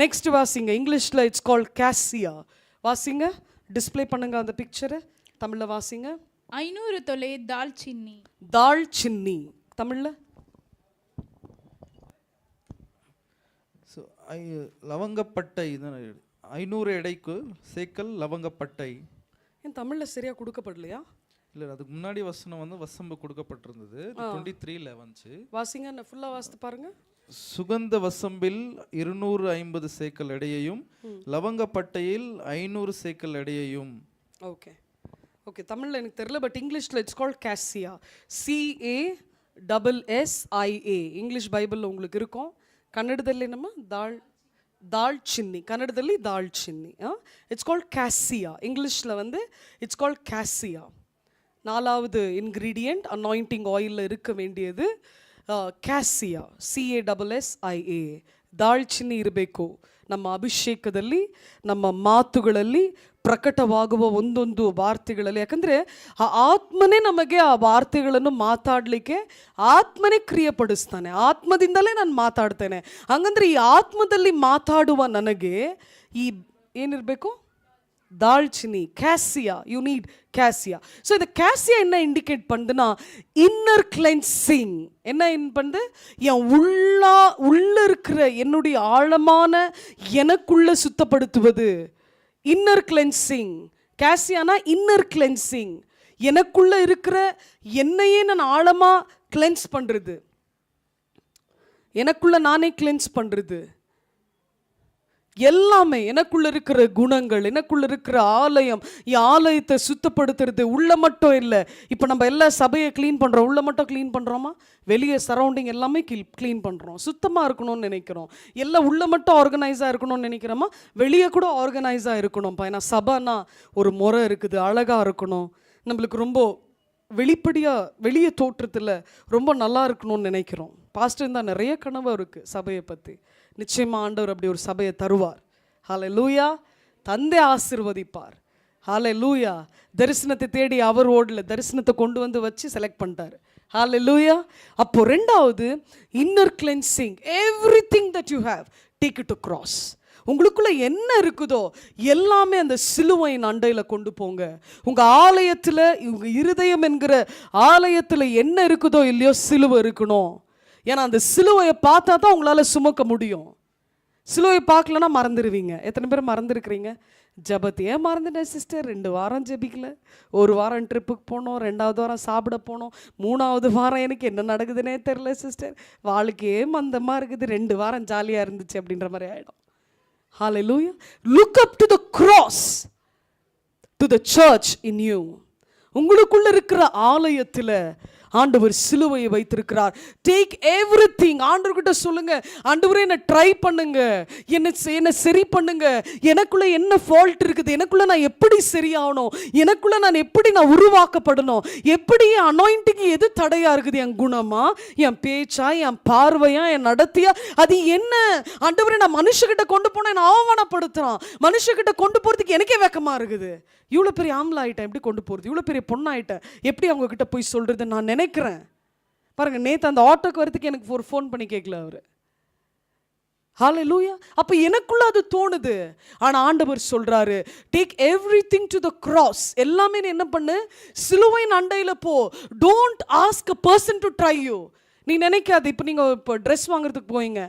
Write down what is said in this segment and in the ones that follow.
Next வாசிங்க. இங்கிலீஷ்ல it's called Kezia. வாசிங்க, டிஸ்ப்ளே பண்ணுங்க அந்த பிக்சரை. தமிழ்ல வாசிங்க. 500 தொலை தால்சின்னி. தால்சின்னி தமிழ்ல லவங்கப்பட்டை. 500 எடைக்கு சேக்கல் லவங்கப்பட்டை. ஏன் தமிழ்ல சரியா கொடுக்கப்படலையா? இல்ல, அதுக்கு முன்னாடி வசனம் வந்து வசம்பு கொடுக்கப்பட்டிருந்தது. 23ல வந்துச்சு. வாசிங்க, ஃபுல்லா வாசித்து பாருங்க. சுகந்த வசம்பில் 250 சேக்கல் எடையையும் லவங்கப்பட்டையில் 500 சேக்கல் எடையையும். ஓகே ஓகே, தமிழ்ல எனக்கு தெரியல, பட் இங்கிலீஷ்ல it's called Kezia. CASSIA. English பைபிள்ல உங்களுக்கு இருக்கும். ಕನ್ನಡದಲ್ಲಿ ನಮ್ಮ ದಾಲ್ಚಿನ್ನಿ, ಕನ್ನಡದಲ್ಲಿ ದಾಲ್ಚಿನ್ನಿ. It's called Kezia. இங்கிலீஷில் வந்து இட்ஸ் கால்ட் கேசியா. 4வது இன்க்ரீடியண்ட் அனாயிண்டிங் ஆயிலில் இருக்க வேண்டியது ಕ್ಯಾಸಿಯಾ. CASSIA. ದಾಲ್ಚಿನ್ನಿ ಇರಬೇಕು ನಮ್ಮ ಅಭಿಷೇಕದಲ್ಲಿ, ನಮ್ಮ ಮಾತುಗಳಲ್ಲಿ, ಪ್ರಕಟವಾಗುವ ಒಂದೊಂದು ವಾರ್ತೆಗಳಲ್ಲಿ. ಯಾಕಂದರೆ ಆ ಆತ್ಮನೇ ನಮಗೆ ಆ ವಾರ್ತೆಗಳನ್ನು ಮಾತಾಡಲಿಕ್ಕೆ ಆತ್ಮನೇ ಕ್ರಿಯೆಪಡಿಸ್ತಾನೆ. ಆತ್ಮದಿಂದಲೇ ನಾನು ಮಾತಾಡ್ತೇನೆ. ಹಂಗಂದ್ರೆ ಈ ಆತ್ಮದಲ್ಲಿ ಮಾತಾಡುವ ನನಗೆ ಈ ಏನಿರಬೇಕು? தால்ச்சினி, cassia. You need cassia. So இந்த கேசியா என்ன இண்டிகேட் பண்ணுதுன்னா இன்னர் கிளென்சிங். என்ன பண்ணுது? என் உள்ள இருக்கிற என்னுடைய ஆழமான எனக்குள்ள சுத்தப்படுத்துவது. Inner cleansing. கேசியானா இன்னர் கிளென்சிங். எனக்குள்ள இருக்கிற என்னையே நான் ஆழமா கிளென்ஸ் பண்றது, எனக்குள்ள நானே கிளென்ஸ் பண்றது. எல்லாமே எனக்குள்ள இருக்கிற குணங்கள், எனக்குள்ள இருக்கிற ஆலயம், ஆலயத்தை சுத்தப்படுத்துறது. உள்ள மட்டும் இல்லை. இப்போ நம்ம எல்லா சபையை க்ளீன் பண்ணுறோம், உள்ள மட்டும் க்ளீன் பண்ணுறோமா? வெளியே சரௌண்டிங் எல்லாமே க்ளீன் பண்ணுறோம், சுத்தமாக இருக்கணும்னு நினைக்கிறோம். எல்லாம் உள்ள மட்டும் ஆர்கனைஸாக இருக்கணும்னு நினைக்கிறோமா? வெளியே கூட ஆர்கனைஸாக இருக்கணும்ப்பா. ஏன்னா சபைனா ஒரு முறை இருக்குது, அழகாக இருக்கணும். நம்மளுக்கு ரொம்ப வெளிப்படையாக, வெளியே தோற்றத்தில் ரொம்ப நல்லா இருக்கணும்னு நினைக்கிறோம். பாஸ்டர் இருந்தால் நிறைய கனவு இருக்குது சபையை பற்றி. நிச்சயமாக ஆண்டவர் அப்படி ஒரு சபையை தருவார். ஹல்லேலூயா. தந்தை ஆசீர்வதிப்பார். ஹல்லேலூயா. தரிசனத்தை தேடி அவர் ஓடல, தரிசனத்தை கொண்டு வந்து வச்சு செலக்ட் பண்ணிட்டார். ஹல்லேலூயா. அப்போ 2வது inner cleansing. Everything that you have, take it to cross. உங்களுக்குள்ள என்ன இருக்குதோ எல்லாமே அந்த சிலுவையின் அண்டையில் கொண்டு போங்க. உங்கள் ஆலயத்தில், உங்கள் இருதயம் என்கிற ஆலயத்தில் என்ன இருக்குதோ இல்லையோ சிலுவை இருக்கணும். ஏன்னா அந்த சிலுவையை பார்த்தா தான் உங்களால் சுமக்க முடியும். சிலுவையை பார்க்கலன்னா மறந்துடுவீங்க. எத்தனை பேர் மறந்துருக்கிறீங்க? ஜபத்தையே மறந்துட்டேன் சிஸ்டர், 2 வாரம் ஜபிக்கல, 1 வாரம் ட்ரிப்புக்கு போனோம், 2வது வாரம் சாப்பிட போனோம், 3வது வாரம் எனக்கு என்ன நடக்குதுன்னே தெரில சிஸ்டர், வாழ்க்கையே மந்தமாக இருக்குது, 2 வாரம் ஜாலியாக இருந்துச்சு அப்படின்ற மாதிரி ஆகிடும். Hallelujah. Look up to the cross, to the church in you. உங்களுக்குள்ள இருக்கிற ஆலயத்தில் ஆண்டவர் சிலுவையை வைத்திருக்கிறார். Take everything. ஆண்டவர்கிட்ட சொல்லுங்க, ஆண்டவரே என்னை ட்ரை பண்ணுங்க, என்னை சரி பண்ணுங்க. எனக்குள்ள என்ன ஃபால்ட் இருக்குது, எனக்குள்ள நான் எப்படி சரியாகணும், எனக்குள்ள நான் எப்படி உருவாக்கப்படணும், எப்படி என் அனாயிண்டிங் எது தடையா இருக்குது, என் குணமா, என் பேச்சா, என் பார்வையா, என் நடத்தியா, அது என்ன? ஆண்டவரே நான் மனுஷகிட்ட கொண்டு போனா என்ன அவமானப்படுத்துறான், மனுஷகிட்ட கொண்டு போறதுக்கு எனக்கே வெக்கமா இருக்குது. இவ்வளோ பெரிய ஆம்பளை ஆகிட்டேன், எப்படி கொண்டு போகிறது? இவ்வளோ பெரிய பொண்ணாயிட்டேன், எப்படி அவங்கக்கிட்ட போய் சொல்கிறது நான் நினைக்கிறேன். பாருங்கள், நேற்று அந்த ஆட்டோக்கு வரதுக்கு எனக்கு ஒரு ஃபோன் பண்ணி கேட்கல அவர். ஹல்லேலூயா. அப்போ எனக்குள்ள அது தோணுது. ஆனால் ஆண்டவர் சொல்கிறாரு, take everything to the cross. எல்லாமே என்ன பண்ணு? சிலுவையின் அண்டையில் போ. Don't ask a person to try you. நீ நினைக்காது, இப்போ நீங்கள் இப்போ ட்ரெஸ் வாங்குறதுக்கு போவீங்க,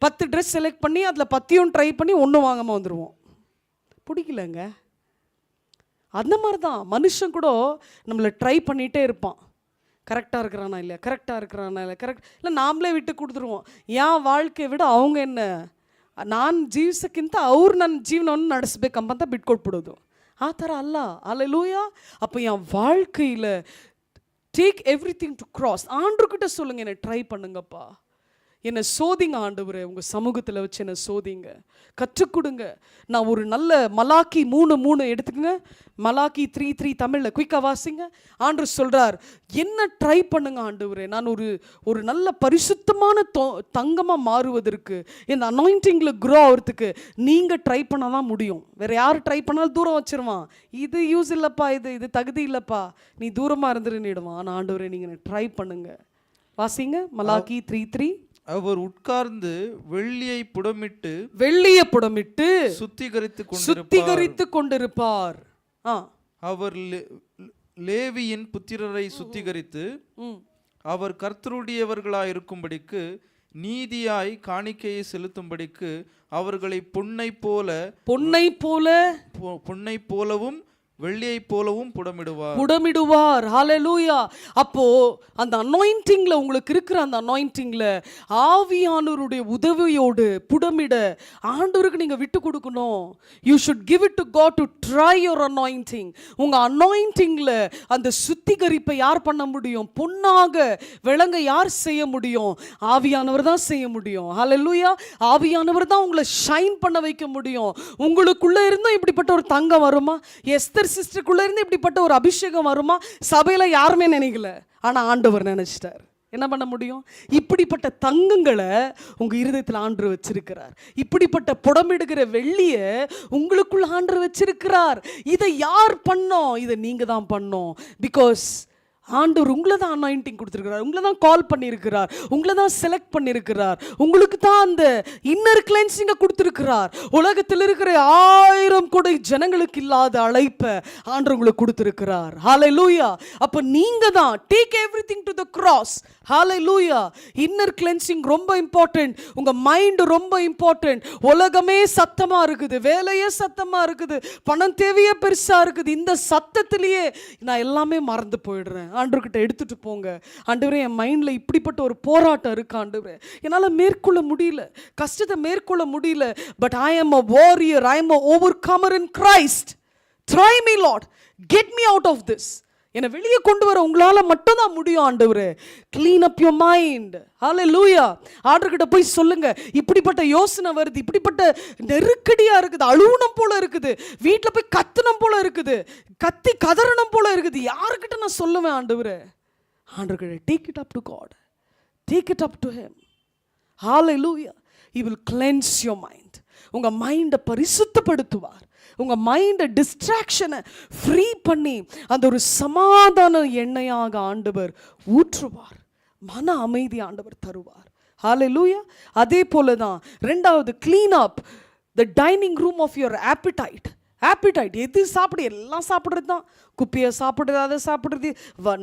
10 ட்ரெஸ் செலக்ட் பண்ணி அதில் 10யும் ட்ரை பண்ணி ஒன்றும் வாங்காமல் வந்துடுவோம். பிடிக்கலங்க. அந்த மாதிரி தான் மனுஷன் கூட நம்மளை ட்ரை பண்ணிகிட்டே இருப்பான். கரெக்டாக இருக்கிறானா இல்லையா, கரெக்டாக இருக்கிறானா இல்லை, கரெக்ட் இல்லை, நாமளே விட்டு கொடுத்துருவோம். என் வாழ்க்கையை விட அவங்க என்ன, ನಾನು ಜೀವಿಸಕ್ಕಿಂತ ಅವ್ರು ನನ್ನ ಜೀವನವನ್ನು ನಡೆಸಬೇಕಂತ ಬಿಟ್ಕೊಟ್ಬಿಡೋದು. ಆ ಥರ ಅಲ್ಲ. ಹಲ್ಲೇಲೂಯಾ. அப்போ என் வாழ்க்கையில் டேக் எவ்ரிதிங் டு கிராஸ். ஆண்டவர்கிட்ட சொல்லுங்க, என்னை ட்ரை பண்ணுங்கப்பா, என்னை சோதிங்க ஆண்டவரே, உங்கள் சமூகத்தில் வச்சு என்னை சோதிங்க, கற்றுக் கொடுங்க. நான் ஒரு நல்ல மலாக்கி 3:3 எடுத்துக்கங்க. மலாக்கி 3:3 தமிழில் குயிக்காக வாசிங்க. ஆண்டவர் சொல்கிறார், என்ன ட்ரை பண்ணுங்க ஆண்டவரே, நான் ஒரு நல்ல பரிசுத்தமான தங்கமாக மாறுவதற்கு, இந்த அனாயிண்டிங்கில் க்ரோ ஆகிறதுக்கு நீங்கள் ட்ரை பண்ண தான் முடியும். வேறு யார் ட்ரை பண்ணாலும் தூரம் வச்சிருவான். இது யூஸ் இல்லைப்பா, இது தகுதி இல்லைப்பா, நீ தூரமாக இருந்துருன்னிடுவான். ஆனால் ஆண்டவரே நீங்கள் ட்ரை பண்ணுங்க. வாசிங்க மலாக்கி 3:3. அவர் உட்கார்ந்து வெள்ளியை புடமிட்டு வெள்ளிய புடமிட்டு சுத்திகரித்து கொண்டிருப்பார். அவர் லேவியின் புத்திரரை சுத்திகரித்து அவர் கர்த்தருடையவர்களாய் இருக்கும்படிக்கு நீதியாய் காணிக்கையை செலுத்தும்படிக்கு அவர்களை பொன்னை போலவும் வெள்ளியை போலவும் புடமிடுவார். ஹல்லேலூயா. அப்போ அந்த அனாயிண்டிங்ல, உங்களுக்கு இருக்கிற அந்த அனாயிண்டிங்ல ஆவியானவருடைய உதவியோடு புடமிட ஆண்டவருக்கு நீங்க விட்டு கொடுக்கணும். You should give it to God to try your anointing. உங்க அனாயிண்டிங்ல அந்த சுத்திகரிப்பை யார் பண்ண முடியும்? பொன்னாக விளங்க யார் செய்ய முடியும்? ஆவியானவர் தான் செய்ய முடியும். ஹல்லேலூயா. ஆவியானவர் தான் உங்களை ஷைன் பண்ண வைக்க முடியும். உங்களுக்குள்ள இருந்தும் இப்படிப்பட்ட ஒரு தங்கம் வருமா? எஸ்தர் சிஸ்டருக்குள்ள இருந்து இப்படிப்பட்ட ஒரு அபிஷேகம் வருமா? சபையில யாருமே நினைக்கல, ஆனா ஆண்டவர் நினைச்சிட்டார். என்ன பண்ண முடியும்? இப்படிப்பட்ட தங்கங்களை உங்க இருதயத்தில் ஆண்டவர் வச்சிருக்கிறார். இப்படிப்பட்ட புடமிடுகிற வெள்ளிய உங்களுக்குள்ள ஆண்டவர் வச்சிருக்கிறார். இதை யார் பண்ணோம்? இதை நீங்க தான் பண்ணோம். பிகாஸ் ஆண்டவர் உங்களை தான் அனாயிண்டிங் கொடுத்துருக்கிறார், உங்களை தான் கால் பண்ணியிருக்கிறார், உங்களை தான் செலக்ட் பண்ணியிருக்கிறார், உங்களுக்கு தான் அந்த இன்னர் கிளென்சிங்கை கொடுத்துருக்கிறார். உலகத்தில் இருக்கிற 1000 கோடி ஜனங்களுக்கு இல்லாத அழைப்பை ஆண்டவர் உங்களுக்கு கொடுத்துருக்கிறார். ஹல்லேலூயா. அப்போ நீங்க தான் take everything to the cross. Hallelujah. Inner cleansing ரொம்ப இம்பார்ட்டன்ட். உங்க மைண்ட் ரொம்ப இம்பார்ட்டன்ட். உலகமே சத்தமா இருக்குது, வேலையே சத்தமா இருக்குது, பணம் தேவையே பெருசா இருக்குது. இந்த சத்தத்திலேயே நான் எல்லாமே மறந்து போயிடுறேன். ஆண்டவர்கிட்ட எடுத்துட்டு போங்க. ஆண்டவரே, என் மைண்ட்ல இப்படிப்பட்ட ஒரு போராட்டம் இருக்கு ஆண்டவரே, என்னால மேற்கொள்ள முடியல, கஷ்டத்தை மேற்கொள்ள முடியல. But I am a warrior, I am a overcomer in Christ. Try me Lord, get me out of this. என்னை வெளியே கொண்டு வர உங்களால மட்டும் தான் முடியும் ஆண்டவரே. clean up your mind. ஹல்லேலூயா. ஆண்டவர்கிட்ட போய் சொல்லுங்க, இப்படிப்பட்ட யோசனை வருது, இப்படிப்பட்ட நெருக்கடியா இருக்குது, அழுவனம் போல இருக்குது, வீட்டில் போய் கத்தனம் போல இருக்குது, கத்தி கதறணும் போல இருக்குது. யாருக்கிட்ட நான் சொல்லுவேன் ஆண்டவரே? ஆண்டவர்கிட்ட take it up to God, take it up to him. Hallelujah. he will cleanse your mind. உங்க மைண்டை பரிசுத்தப்படுத்துவார். உங்க மைண்டை டிஸ்ட்ராக்ஷனை ஃப்ரீ பண்ணி அந்த ஒரு சமாதான எண்ணெயாக ஆண்டவர் ஊற்றுவார். மன அமைதி ஆண்டவர் தருவார். ஹல்லேலூயா. அதே போல தான் ரெண்டாவது, clean up the dining room of your appetite. Appetite எது சாப்பிடு, எல்லாம் சாப்பிட்றது தான். குப்பியை சாப்பிட்றது, அதை சாப்பிட்றது,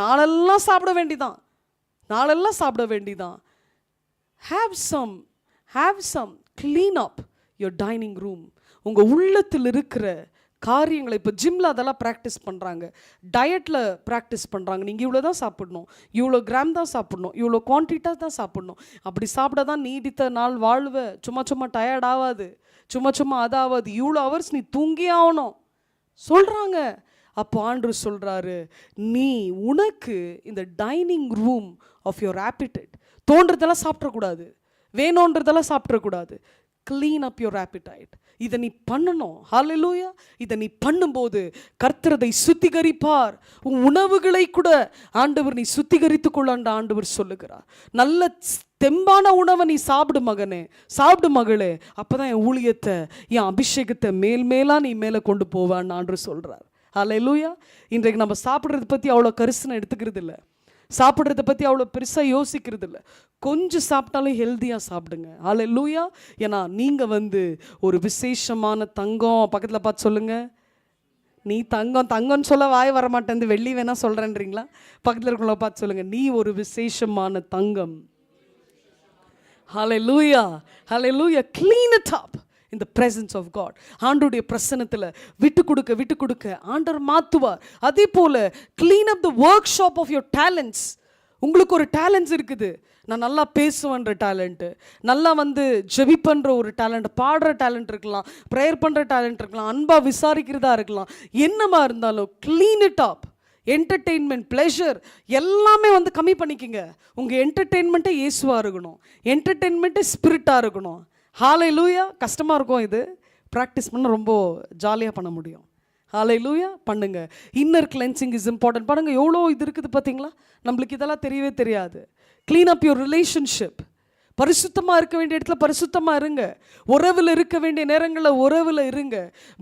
நாளெல்லாம் சாப்பிட வேண்டிதான், நாளெல்லாம் சாப்பிட வேண்டிதான். have some clean up your dining room. உங்கள் உள்ளத்தில் இருக்கிற காரியங்களை இப்போ ஜிம்மில் அதெல்லாம் ப்ராக்டிஸ் பண்ணுறாங்க, டயட்டில் ப்ராக்டிஸ் பண்ணுறாங்க. நீங்கள் இவ்வளோ தான் சாப்பிடணும், இவ்வளோ கிராம் தான் சாப்பிடணும், இவ்வளோ குவான்டிட்டாக தான் சாப்பிடணும், அப்படி சாப்பிட தான் நீடித்த நாள் வாழ்வ, சும்மா டயர்ட் ஆகாது, சும்மா அதாவது இவ்வளோ ஹவர்ஸ் நீ தூங்கி ஆகணும் சொல்கிறாங்க. அப்போ ஆண்டவர் சொல்கிறாரு, நீ உனக்கு இந்த dining room of your appetite, தோன்றதெல்லாம் சாப்பிட்றக்கூடாது, வேணுன்றதெல்லாம் சாப்பிட்றக்கூடாது. clean up your appetite. இதை நீ பண்ணணும். ஹல்லேலூயா. இதை நீ பண்ணும்போது கர்த்தர் அதை சுத்திகரிப்பார். உன் உணவுகளை கூட ஆண்டவர் நீ சுத்திகரித்து கொள்ளாண்ட ஆண்டவர் சொல்லுகிறார். நல்ல தெம்பான உணவை நீ சாப்பிடு மகனே, சாப்பிடு மகளே, அப்பதான் என் ஊழியத்தை, என் அபிஷேகத்தை மேலாக நீ மேலே கொண்டு போவான்னு ஆண்டவர் சொல்கிறார். ஹல்லேலூயா. இன்றைக்கு நம்ம சாப்பிட்றத பற்றி அவ்வளோ கரிசனை எடுத்துக்கிறது இல்லை, சாப்பிட்றத பற்றி அவ்வளோ பெருசாக யோசிக்கிறது இல்லை. கொஞ்சம் சாப்பிட்டாலும் ஹெல்த்தியாக சாப்பிடுங்க. ஹல்லேலூயா. ஏன்னா நீங்கள் ஒரு விசேஷமான தங்கம். பக்கத்தில் பார்த்து சொல்லுங்கள், நீ தங்கம்னு சொல்ல வாய் வர மாட்டேன், வெள்ளி வேணா சொல்கிறேன்றீங்களா? பக்கத்தில் இருக்கிறவங்கள பார்த்து சொல்லுங்கள், நீ ஒரு விசேஷமான தங்கம். ஹல்லேலூயா. ஹல்லேலூயா. clean it up in the presence of God. ஆண்டவருடைய பிரசன்னத்தில் விட்டு கொடுக்க ஆண்டவர் மாற்றுவார். அதே போல் clean up the workshop of your talents. உங்களுக்கு ஒரு டேலண்ட்ஸ் இருக்குது. நான் நல்லா பேசுவேன்ற டேலண்ட்டு, நல்லா ஜெபிப்பன்ற ஒரு டேலண்ட், பாடுற டேலண்ட் இருக்கலாம், ப்ரேயர் பண்ணுற டேலண்ட் இருக்கலாம், அன்பாக விசாரிக்கிறதா இருக்கலாம். என்னமா இருந்தாலும் clean it up. Entertainment, pleasure எல்லாமே கம்மி பண்ணிக்கங்க. உங்கள் என்டர்டெயின்மெண்ட்டே இயேசுவாக இருக்கணும், என்டர்டெயின்மெண்ட்டே ஸ்பிரிட்டாக இருக்கணும். ஹல்லேலூயா. கஷ்டமாக இருக்கும், இது ப்ராக்டிஸ் பண்ண ரொம்ப ஜாலியாக பண்ண முடியும். ஹல்லேலூயா. பண்ணுங்க. Inner cleansing is important. பாருங்க எவ்வளோ இது இருக்குது பார்த்தீங்களா? நம்மளுக்கு இதெல்லாம் தெரியவே தெரியாது. Clean up your relationship. பரிசுத்தமாக இருக்க வேண்டிய இடத்துல பரிசுத்தமாக இருங்க, உறவில் இருக்க வேண்டிய நேரங்களில் உறவில் இருங்க.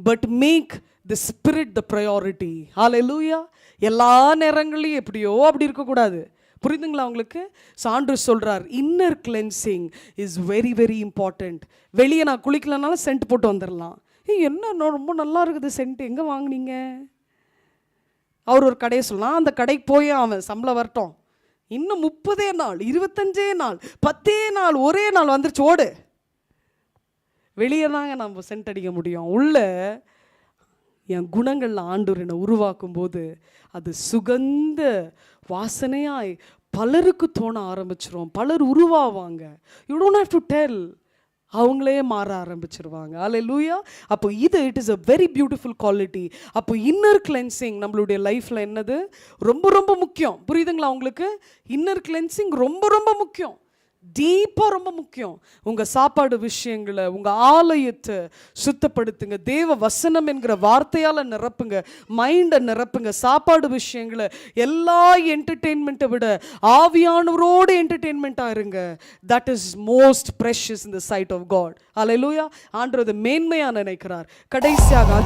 But make the spirit the priority. Hallelujah. எல்லா நேரங்களையும் எப்படியோ அப்படி இருக்கக்கூடாது. புரியுதுங்களா உங்களுக்கு? சான்று சொல்றார், inner cleansing is very very important. வெளியே நான் குளிக்கலனாலும் சென்ட் போட்டு வந்துடலாம். என்ன ரொம்ப நல்லா இருக்குது சென்ட், எங்கே வாங்குனீங்க? அவர் ஒரு கடையை சொல்லலாம், அந்த கடைக்கு போய் அவன் சம்பளம் வரட்டும், இன்னும் 30 நாள் 25 நாள் 10 நாள் ஒரே நாள் வந்துருச்சு, ஓடு. வெளியே தாங்க நம்ம சென்ட் அடிக்க முடியும். உள்ள என் குணங்களில் ஆண்டவர் என்னை உருவாக்கும் போது அது சுகந்த வாசனையாய் பலருக்கு தோண ஆரம்பிச்சிரும். பலர் உருவாவாங்க. You don't have to tell, அவங்களே மாற ஆரம்பிச்சிருவாங்க. அல்லேலூயா. அப்போ இது it is a very beautiful quality. அப்போ இன்னர் கிளென்சிங் நம்மளுடைய லைஃப்பில் என்னது ரொம்ப ரொம்ப முக்கியம். புரியுதுங்களா உங்களுக்கு? இன்னர் கிளென்சிங் ரொம்ப ரொம்ப முக்கியம், டீப்பாக ரொம்ப முக்கியம். உங்கள் சாப்பாடு விஷயங்களை, உங்கள் ஆலயத்தை சுத்தப்படுத்துங்க. தேவ வசனம் என்கிற வார்த்தையால் நிரப்புங்க, மைண்டை நிரப்புங்க. சாப்பாடு விஷயங்களை, எல்லா என்டர்டெயின்மெண்ட்டை விட ஆவியானவரோடு என்டர்டெயின்மெண்ட்டாக இருங்க. That is most precious in the sight of God. Alleluia. ஆண்டவர் அதை மேன்மையாக நினைக்கிறார். கடைசியாக